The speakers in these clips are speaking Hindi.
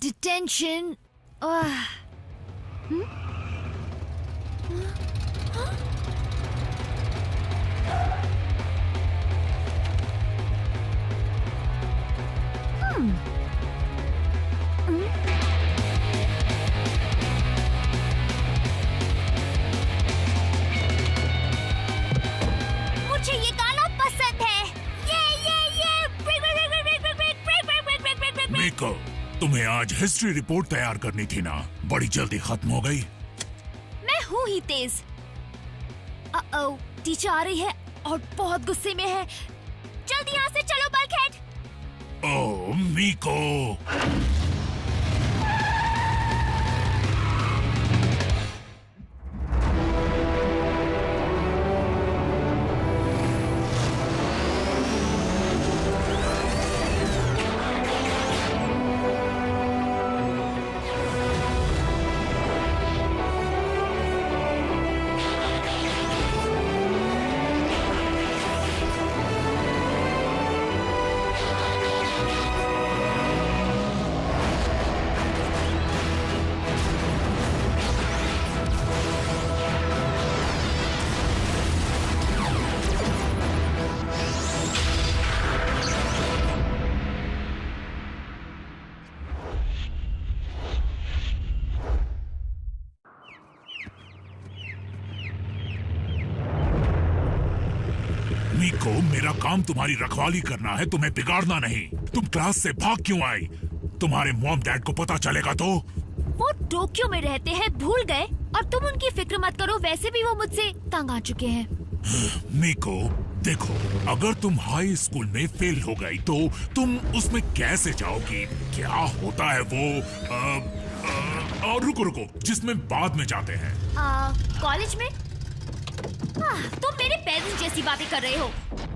डिटेंशन। मुझे ये गाना पसंद है। मिको, तुम्हें आज हिस्ट्री रिपोर्ट तैयार करनी थी ना, बड़ी जल्दी खत्म हो गई। मैं हूँ ही तेज। टीचर आ रही है और बहुत गुस्से में है। जल्दी यहाँ से चलो बल्कहेड। ओह मिको, मिको, मेरा काम तुम्हारी रखवाली करना है, तुम्हें बिगाड़ना नहीं। तुम क्लास से भाग क्यों आई? तुम्हारे मॉम डैड को पता चलेगा तो? वो टोक्यो में रहते हैं, भूल गए। और तुम उनकी फिक्र मत करो, वैसे भी वो मुझसे तंग आ चुके हैं। मिको देखो, अगर तुम हाई स्कूल में फेल हो गई तो तुम उसमें कैसे जाओगी? क्या होता है वो और रुको, जिसमें बाद में जाते हैं। कॉलेज में? तुम मेरे पेरेंट्स जैसी बातें कर रहे हो।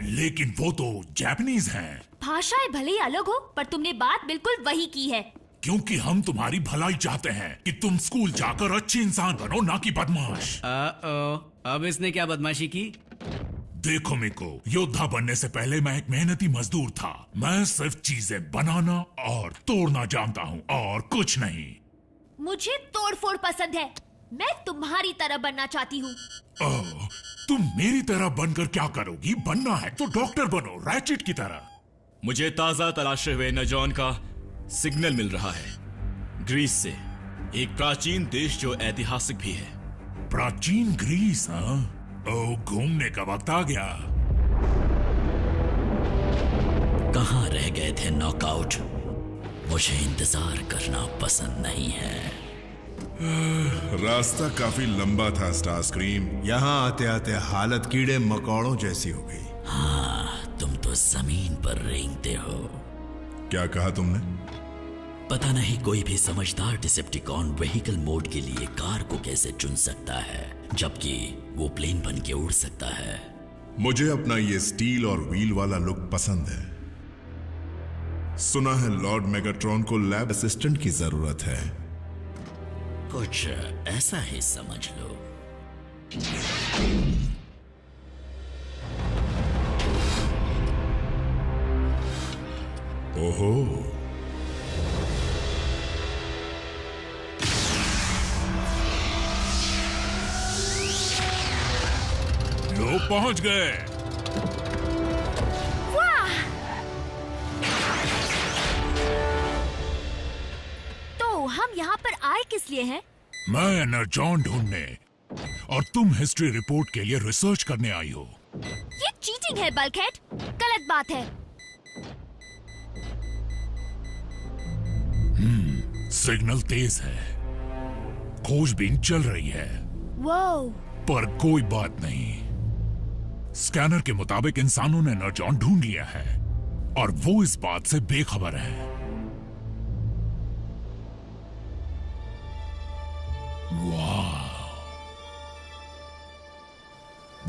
लेकिन वो तो जापानीज हैं। भाषाएं भले ही अलग हो, पर तुमने बात बिल्कुल वही की है। क्योंकि हम तुम्हारी भलाई चाहते हैं कि तुम स्कूल जाकर अच्छी इंसान बनो, ना कि बदमाश। अब इसने क्या बदमाशी की? देखो मिको, योद्धा बनने से पहले मैं एक मेहनती मजदूर था। मैं सिर्फ चीजें बनाना और तोड़ना जानता हूँ, और कुछ नहीं। मुझे तोड़फोड़ पसंद है। मैं तुम्हारी तरह बनना चाहती हूँ। तुम मेरी तरह बनकर क्या करोगी? बनना है तो डॉक्टर बनो, रैचेट की तरह। मुझे ताजा तलाशे हुए नजॉन का सिग्नल मिल रहा है, ग्रीस से, एक प्राचीन देश जो ऐतिहासिक भी है। प्राचीन ग्रीस? हाँ, घूमने का वक्त आ गया। कहाँ रह गए थे नॉकआउट? मुझे इंतजार करना पसंद नहीं है। रास्ता काफी लंबा था स्टारस्क्रीम। यहाँ आते आते हालत कीड़े मकोड़ों जैसी हो गई। हाँ, तुम तो जमीन पर रेंगते हो। क्या कहा तुमने? पता नहीं कोई भी समझदार डिसेप्टिकॉन व्हीकल मोड के लिए कार को कैसे चुन सकता है, जबकि वो प्लेन बन के उड़ सकता है। मुझे अपना ये स्टील और व्हील वाला लुक पसंद है। सुना है लॉर्ड मेगाट्रॉन को लैब असिस्टेंट की जरूरत है। कुछ ऐसा ही समझ लो। ओहो, लो पहुंच गए। वाह! तो हम यहाँ पर आए किस लिए हैं? मैं एनर्जॉन ढूंढने, और तुम हिस्ट्री रिपोर्ट के लिए रिसर्च करने आई हो। ये चीटिंग है बल्कहेड, गलत बात है। सिग्नल तेज है, खोजबीन चल रही है। वो पर कोई बात नहीं, स्कैनर के मुताबिक इंसानों ने एनर्जॉन ढूंढ लिया है, और वो इस बात से बेखबर है। वाह,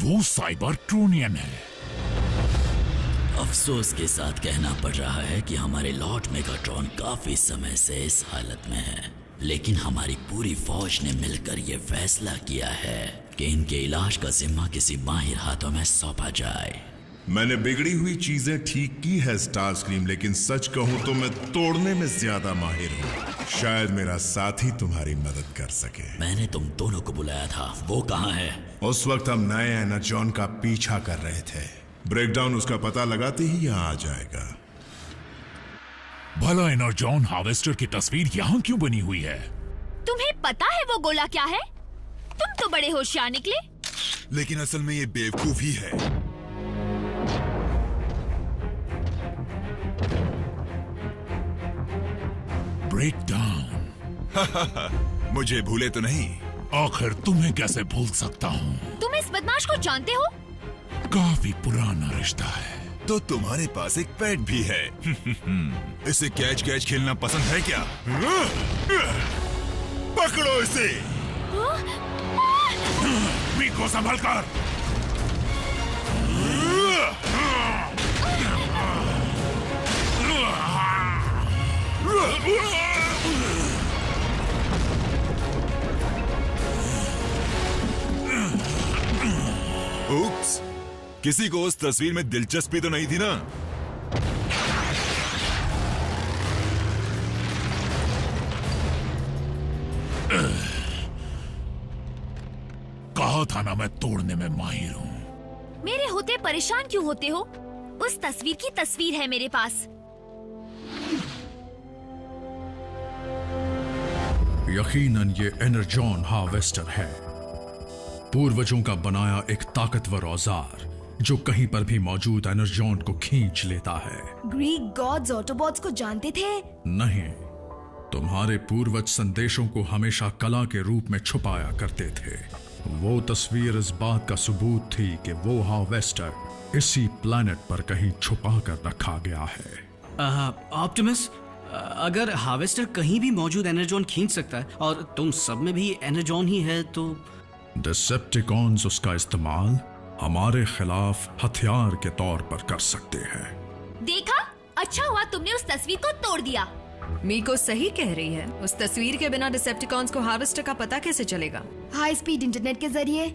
वो साइबर ट्रोनियन है। अफसोस के साथ कहना पड़ रहा है कि हमारे लॉर्ड मेगाट्रॉन काफी समय से इस हालत में है, लेकिन हमारी पूरी फौज ने मिलकर यह फैसला किया है कि इनके इलाज का जिम्मा किसी माहिर हाथों में सौंपा जाए। मैंने बिगड़ी हुई चीजें ठीक की है स्टारस्क्रीम, लेकिन सच कहूं तो मैं तोड़ने में ज्यादा माहिर हूं। शायद मेरा साथी तुम्हारी मदद कर सके। मैंने तुम दोनों को बुलाया था, वो कहाँ है? उस वक्त हम नए एनर्जॉन का पीछा कर रहे थे। ब्रेकडाउन उसका पता लगाते ही यहाँ आ जाएगा। भला एनर्जॉन हार्वेस्टर की तस्वीर यहाँ क्यों बनी हुई है? तुम्हें पता है वो गोला क्या है? तुम तो बड़े होशियार निकले। लेकिन असल में ये बेवकूफ ही है। ब्रेकडाउन। मुझे भूले तो नहीं? आखिर तुम्हें कैसे भूल सकता हूँ? तुम इस बदमाश को जानते हो? काफी पुराना रिश्ता है। तो तुम्हारे पास एक पेट भी है। इसे कैच कैच खेलना पसंद है क्या? पकड़ो इसे। मीको संभल कर। उप्स, किसी को उस तस्वीर में दिलचस्पी तो नहीं थी ना? कहा था ना मैं तोड़ने में माहिर हूँ। मेरे होते परेशान क्यों होते हो? उस तस्वीर की तस्वीर है मेरे पास। यकीनन ये एनर्जॉन हार्वेस्टर है, पूर्वजों का बनाया एक ताकतवर औजार जो कहीं पर भी मौजूद एनर्जॉन को खींच लेता है। ग्रीक गॉड्स ऑटोबॉट्स को जानते थे? नहीं, तुम्हारे पूर्वज संदेशों को हमेशा कला के रूप में छुपाया करते थे। वो तस्वीर इस बात का सबूत थी कि वो हार्वेस्टर इसी प्लैनेट पर कहीं छुपा कर रखा गया है। ऑप्टिमस, अगर हार्वेस्टर कहीं भी मौजूद एनर्जॉन खींच सकता है और तुम सब में भी एनर्जॉन ही है तो डिसेप्टिकॉन्स उसका इस्तेमाल हमारे खिलाफ हथियार के तौर पर कर सकते हैं। देखा, अच्छा हुआ तुमने उस तस्वीर को तोड़ दिया। मीको सही कह रही है। उस तस्वीर के बिना डिसेप्टिकॉन्स को हार्वेस्टर का पता कैसे चलेगा? हाई स्पीड इंटरनेट के जरिए।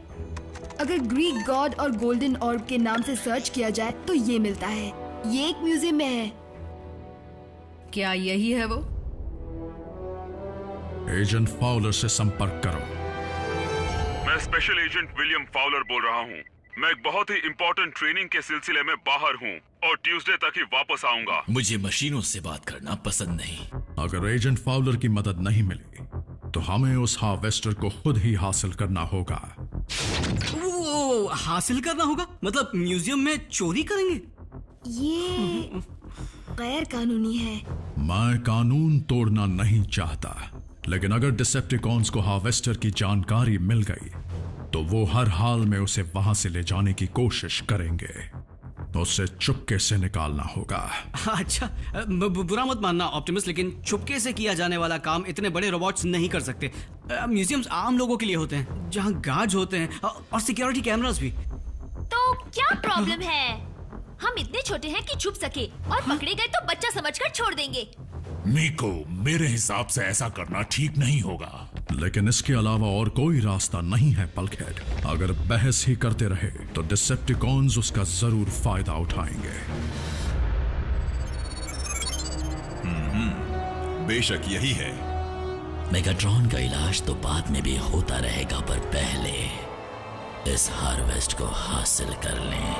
अगर ग्रीक गॉड और गोल्डन ऑर्ब के नाम से सर्च किया जाए तो ये मिलता है। ये एक म्यूजियम में है। क्या यही है वो? एजेंट फाउलर से संपर्क करो। मैं स्पेशल एजेंट विलियम फाउलर बोल रहा हूँ। मैं एक बहुत ही इम्पोर्टेंट ट्रेनिंग के सिलसिले में बाहर हूँ और ट्यूसडे तक ही वापस आऊंगा। मुझे मशीनों से बात करना पसंद नहीं। अगर एजेंट फाउलर की मदद नहीं मिली तो हमें उस हार्वेस्टर को खुद ही हासिल करना होगा। वो हासिल करना होगा? मतलब म्यूजियम में चोरी करेंगे? ये गैर कानूनी है। मैं कानून तोड़ना नहीं चाहता, लेकिन अगर डिसेप्टिकॉन्स को हार्वेस्टर की जानकारी मिल गई तो वो हर हाल में उसे वहां से ले जाने की कोशिश करेंगे। उसे चुपके से निकालना होगा। अच्छा, बुरा मत मानना ऑप्टिमस, लेकिन चुपके से किया जाने वाला काम इतने बड़े रोबोट्स नहीं कर सकते। म्यूजियम्स आम लोगों के लिए होते हैं, जहां गार्ड्स होते हैं और सिक्योरिटी कैमरास भी। तो क्या प्रॉब्लम है? हम इतने छोटे हैं कि छुप सके और पकड़े गए तो बच्चा समझकर छोड़ देंगे। मीको, मेरे हिसाब से ऐसा करना ठीक नहीं होगा। लेकिन इसके अलावा और कोई रास्ता नहीं है पलकहेड। अगर बहस ही करते रहे तो डिसेप्टिकॉन्स उसका जरूर फायदा उठाएंगे। बेशक यही है। मेगाट्रॉन का इलाज तो बाद में भी होता रहेगा, पर पहले इस हार्वेस्ट को हासिल कर लें।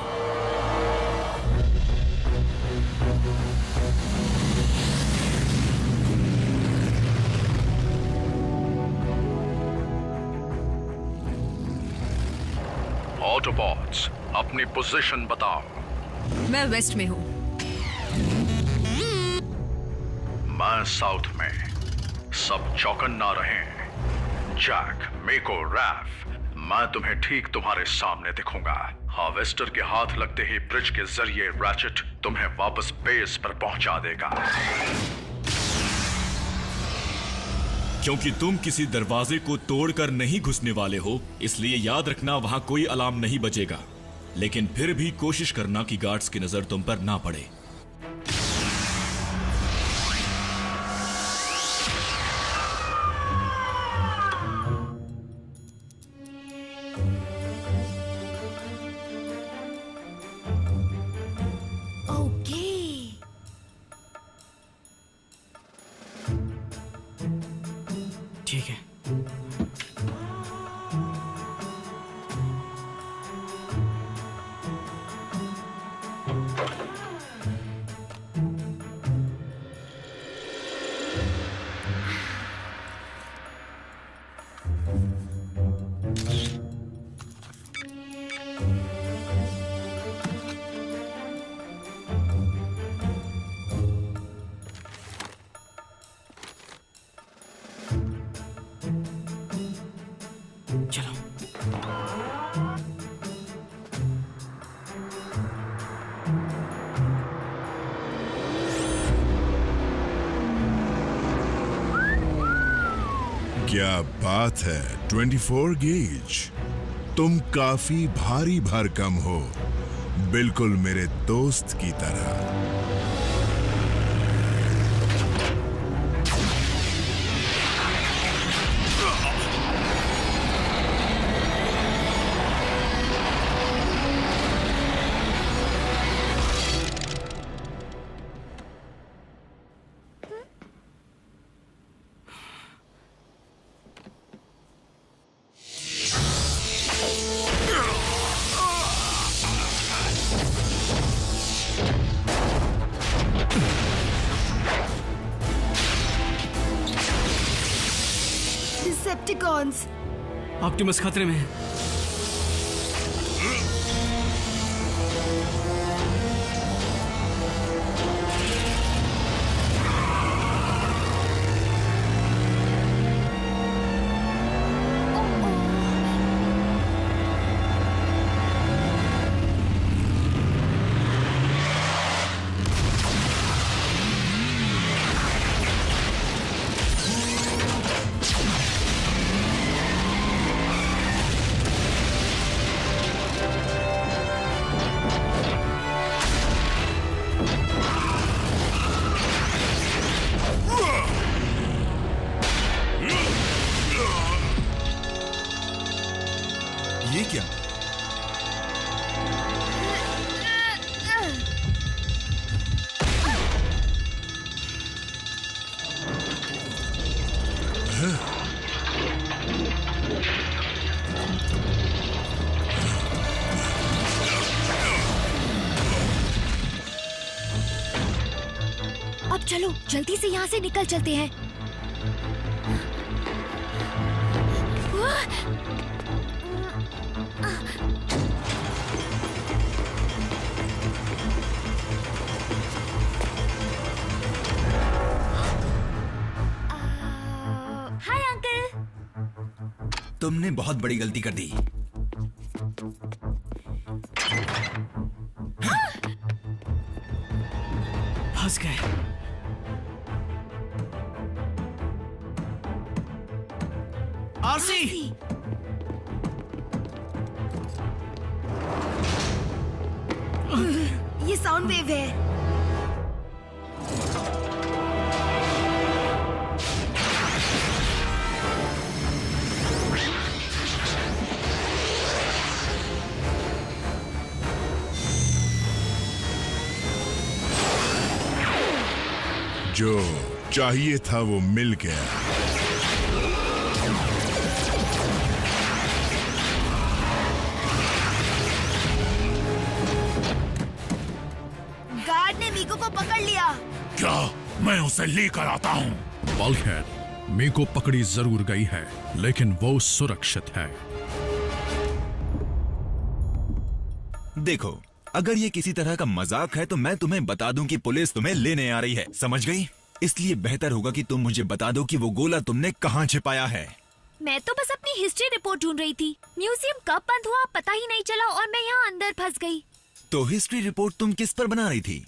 ऑटोबॉट्स, अपनी पोजीशन बताओ। मैं वेस्ट में हूँ। मैं साउथ में। सब चौकन्ना रहें। जैक, मीको, रैफ, मैं तुम्हें ठीक तुम्हारे सामने दिखूंगा। हार्वेस्टर के हाथ लगते ही ब्रिज के जरिए रैचेट तुम्हें वापस बेस पर पहुंचा देगा। क्योंकि तुम किसी दरवाजे को तोड़कर नहीं घुसने वाले हो, इसलिए याद रखना वहां कोई अलार्म नहीं बजेगा। लेकिन फिर भी कोशिश करना कि गार्ड्स की नजर तुम पर ना पड़े। ठीक है। क्या बात है 24 गेज। तुम काफी भारी भरकम हो, बिल्कुल मेरे दोस्त की तरह। डिसेप्टिकॉन्स। ऑप्टिमस खतरे में है। ये क्या? अब चलो जल्दी से यहाँ से निकल चलते हैं। Hi uncle. तुमने बहुत बड़ी गलती कर दी। फंस गए। आरसी। ये साउंड वेव है। जो चाहिए था वो मिल गया। गार्ड ने मीको को पकड़ लिया। क्या मैं उसे लेकर आता हूँ? बल्कहेड, मीको पकड़ी जरूर गई है, लेकिन वो सुरक्षित है। देखो, अगर ये किसी तरह का मजाक है तो मैं तुम्हें बता दूं कि पुलिस तुम्हें लेने आ रही है, समझ गई? इसलिए बेहतर होगा कि तुम मुझे बता दो कि वो गोला तुमने कहाँ छिपाया है। मैं तो बस अपनी हिस्ट्री रिपोर्ट ढूंढ रही थी। म्यूजियम कब बंद हुआ पता ही नहीं चला और मैं यहाँ अंदर फंस गई। तो हिस्ट्री रिपोर्ट तुम किस पर बना रही थी?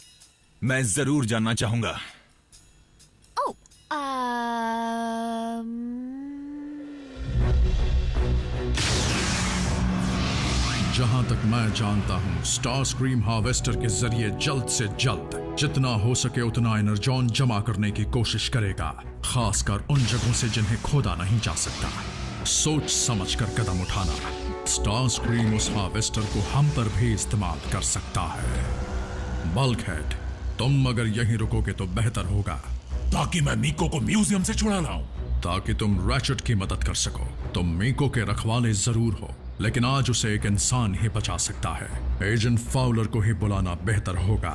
मैं जरूर जानना चाहूंगा। जहां तक मैं जानता हूं, स्टार स्क्रीम हार्वेस्टर के जरिए जल्द से जल्द जितना हो सके उतना एनर्जॉन जमा करने की कोशिश करेगा, खासकर उन जगहों से जिन्हें खोदा नहीं जा सकता। सोच समझकर कदम उठाना। स्टार स्क्रीम उस हार्वेस्टर को हम पर भी इस्तेमाल कर सकता है। बल्कहेड, तुम अगर यहीं रुकोगे तो बेहतर होगा। ताकि मैं मीको को म्यूजियम से छुड़ा लाऊं। ताकि तुम रैचेट की मदद कर सको। तुम मीको के रखवाले जरूर हो, लेकिन आज उसे एक इंसान ही बचा सकता है। एजेंट फाउलर को ही बुलाना बेहतर होगा।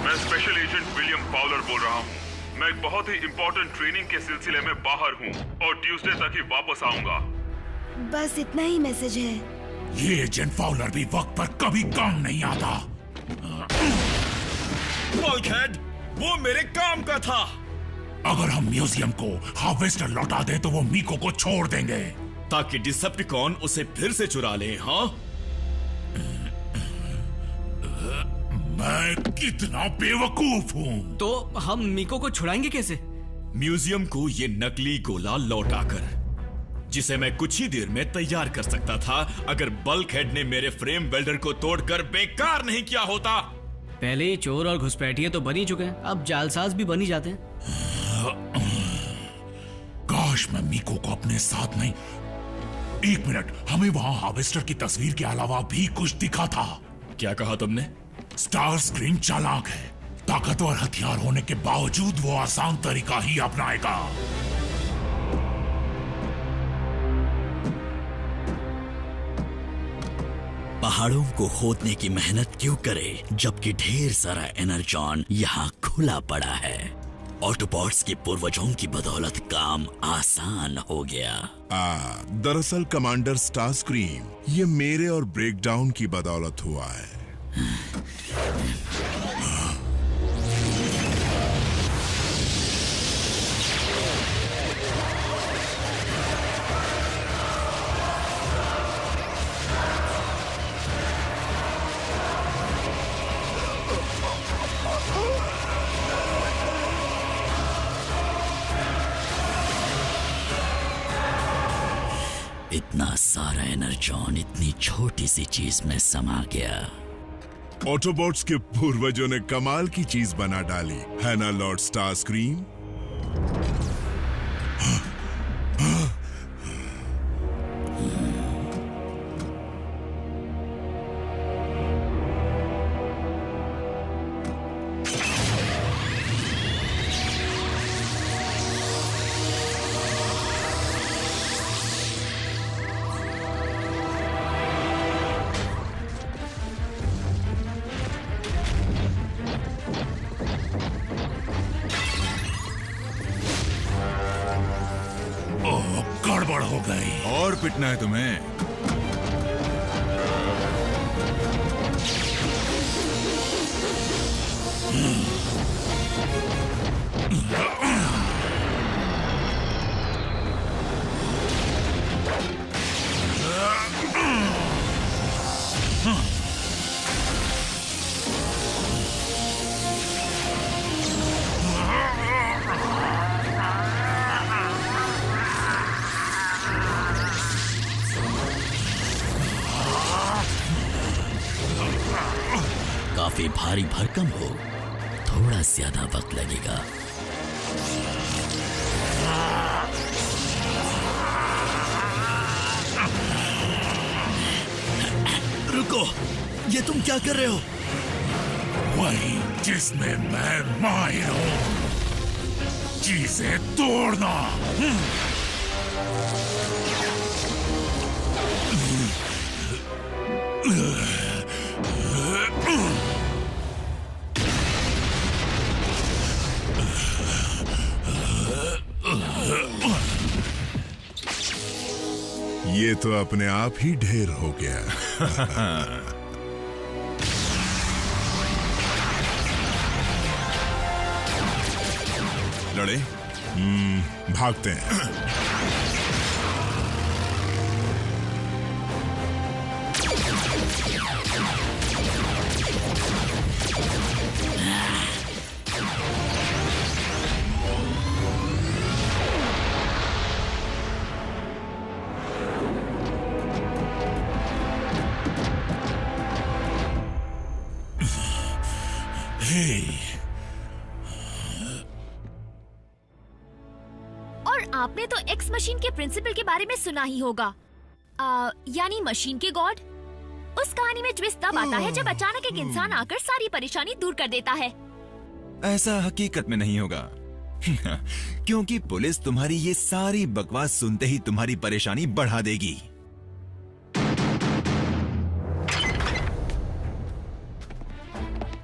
मैं स्पेशल एजेंट विलियम फाउलर बोल रहा हूँ। मैं एक बहुत ही इम्पोर्टेंट ट्रेनिंग के सिलसिले में बाहर हूँ और ट्यूसडे तक ही वापस आऊंगा। बस इतना ही मैसेज है। ये एजेंट फाउलर भी वक्त पर कभी काम नहीं आता। बल्कहेड, वो मेरे काम का था। अगर हम म्यूजियम को हार्वेस्टर लौटा दे तो वो मीको को छोड़ देंगे, ताकि डिसेप्टिकॉन उसे फिर से चुरा ले। हाँ, मैं कितना बेवकूफ हूँ। तो हम मीको को छुड़ाएंगे कैसे? म्यूजियम को ये नकली गोला लौटाकर, जिसे मैं कुछ ही देर में तैयार कर सकता था अगर बल्कहेड ने मेरे फ्रेम वेल्डर को तोड़कर बेकार नहीं किया होता। पहले ही चोर और घुसपैठिए तो बन ही चुके हैं, अब जालसाज भी बन ही जाते हैं। काश मैं मीको को अपने साथ नहीं। एक मिनट, हमें वहां हार्वेस्टर की तस्वीर के अलावा भी कुछ दिखा था। क्या कहा तुमने? स्टार स्क्रीन चालाक है। ताकतवर हथियार होने के बावजूद वो आसान तरीका ही अपनाएगा। पहाड़ों को खोदने की मेहनत क्यों करे जबकि ढेर सारा एनर्जॉन यहाँ खुला पड़ा है। ऑटोबॉट्स के पूर्वजों की बदौलत काम आसान हो गया। दरअसल कमांडर स्टारस्क्रीम, ये मेरे और ब्रेकडाउन की बदौलत हुआ है। इतना सारा एनर्जॉन इतनी छोटी सी चीज में समा गया। ऑटोबॉट्स के पूर्वजों ने कमाल की चीज बना डाली, है ना लॉर्ड स्टारस्क्रीम? गड़बड़ हो गई। और पिटना है तुम्हें? काफी भारी भरकम हो, थोड़ा ज्यादा वक्त लगेगा। रुको, ये तुम क्या कर रहे हो? वही जिसमें मैं माहिर हूं, चीजें तोड़ना। ये तो अपने आप ही ढेर हो गया। लड़े? भागते हैं। और आपने तो एक्स मशीन के प्रिंसिपल के बारे में सुना ही होगा, यानी मशीन के गॉड। उस कहानी में ट्विस्ट तब आता है जब अचानक एक इंसान आकर सारी परेशानी दूर कर देता है। ऐसा हकीकत में नहीं होगा। क्योंकि पुलिस तुम्हारी ये सारी बकवास सुनते ही तुम्हारी परेशानी बढ़ा देगी।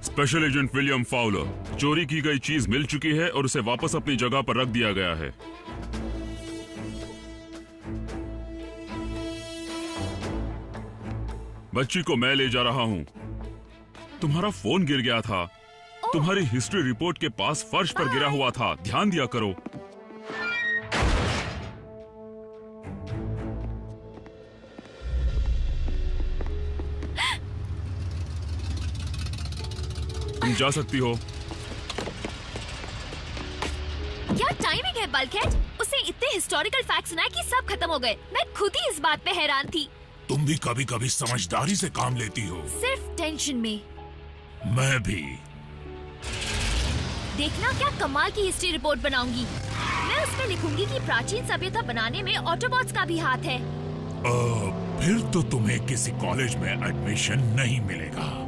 स्पेशल एजेंट विलियम फाउलर, चोरी की गई चीज मिल चुकी है और उसे वापस अपनी जगह पर रख दिया गया है। बच्ची को मैं ले जा रहा हूँ। तुम्हारा फोन गिर गया था। तुम्हारी हिस्ट्री रिपोर्ट के पास फर्श पर गिरा हुआ था, ध्यान दिया करो। तुम जा सकती हो। क्या टाइमिंग है बल्कहेड। उसे इतने हिस्टोरिकल फैक्ट सुनाए कि सब खत्म हो गए। मैं खुद ही इस बात पे हैरान थी। तुम भी कभी कभी समझदारी से काम लेती हो। सिर्फ टेंशन में। मैं भी। देखना क्या कमाल की हिस्ट्री रिपोर्ट बनाऊंगी। मैं उसमें लिखूंगी कि प्राचीन सभ्यता बनाने में ऑटोबॉट्स का भी हाथ है। फिर तो तुम्हें किसी कॉलेज में एडमिशन नहीं मिलेगा।